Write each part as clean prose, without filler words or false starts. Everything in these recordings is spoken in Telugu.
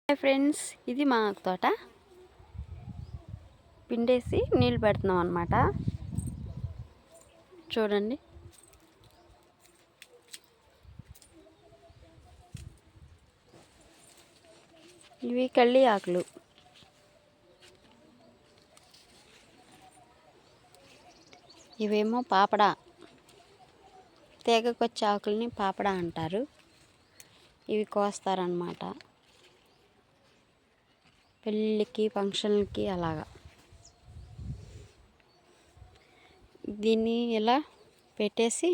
హాయ్ ఫ్రెండ్స్, ఇది మా తోట. పిండేసి నీళ్ళు పెడుతున్నాం అన్నమాట. చూడండి, ఇవి కళ్ళి ఆకులు. ఇవేమో పాపడా, తీగకొచ్చే ఆకుల్ని పాపడా అంటారు. ఇవి కోస్తారనమాట పెళ్ళిళ్ళకి, ఫంక్షన్లకి అలాగా. దీన్ని ఇలా పెట్టేసి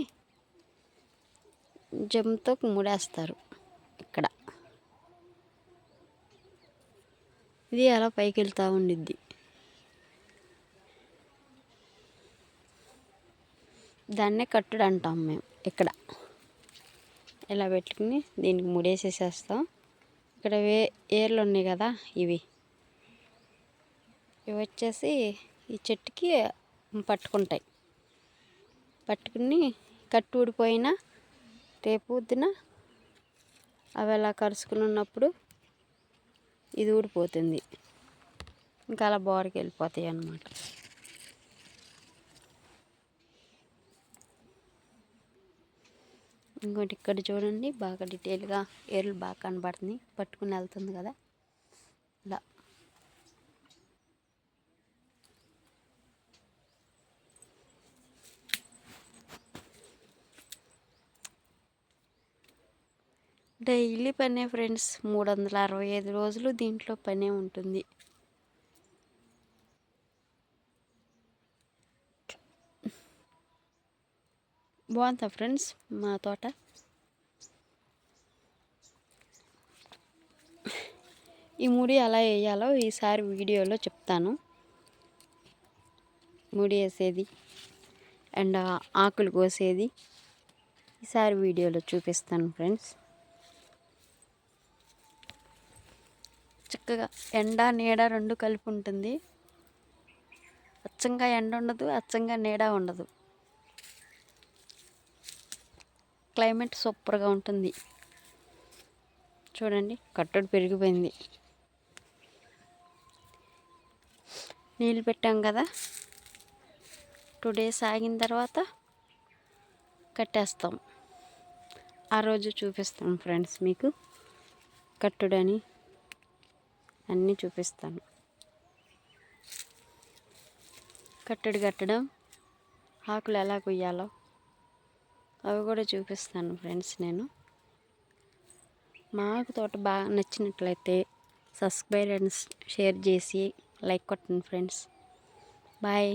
జమ్తో ముడేస్తారు. ఇక్కడ ఇది అలా పైకి వెళ్తూ ఉండిద్ది. దాన్నే కట్టుడు అంటాం మేము. ఇక్కడ ఇలా పెట్టుకుని దీనికి ముడేసేసేస్తాం. ఇక్కడ ఏర్లు ఉన్నాయి కదా, ఇవి వచ్చేసి ఈ చెట్టుకి పట్టుకుంటాయి. పట్టుకుని కట్టు ఊడిపోయినా రేపు పొద్దున అవి అలా కరుచుకుని ఉన్నప్పుడు ఇది ఊడిపోతుంది. ఇంకా అలా బోర్కి వెళ్ళిపోతాయి అన్నమాట. ఇంకోటి ఇక్కడ చూడండి, బాగా డీటెయిల్గా ఏర్లు బాగా కనబడుతుంది. పట్టుకుని వెళ్తుంది కదా ఇలా. డైలీ పనే ఫ్రెండ్స్, 365 రోజులు దీంట్లో పనే ఉంటుంది. బాగుందా ఫ్రెండ్స్ మా తోట? ఈ ముడి ఎలా వేయాలో ఈసారి వీడియోలో చెప్తాను. ముడి వేసేది అండ్ ఆకులు కోసేది ఈసారి వీడియోలో చూపిస్తాను ఫ్రెండ్స్. చక్కగా ఎండ నీడ రెండు కలిపి ఉంటుంది. అచ్చంగా ఎండ ఉండదు, అచ్చంగా నీడ ఉండదు. క్లైమేట్ సూపర్గా ఉంటుంది. చూడండి, కట్టడి పెరిగిపోయింది. నీళ్ళు పెట్టాం కదా, 2 days ఆగిన తర్వాత కట్టేస్తాం. ఆ రోజు చూపిస్తాం ఫ్రెండ్స్ మీకు కట్టుడని అన్నీ చూపిస్తాను. కట్టడి కట్టడం, ఆకులు ఎలా కొయ్యాలో అవి కూడా చూపిస్తాను ఫ్రెండ్స్. నేను మాకు తోట బాగా నచ్చినట్లయితే సబ్స్క్రైబ్ అండ్ షేర్ చేసి లైక్ కొట్టండి ఫ్రెండ్స్. బాయ్.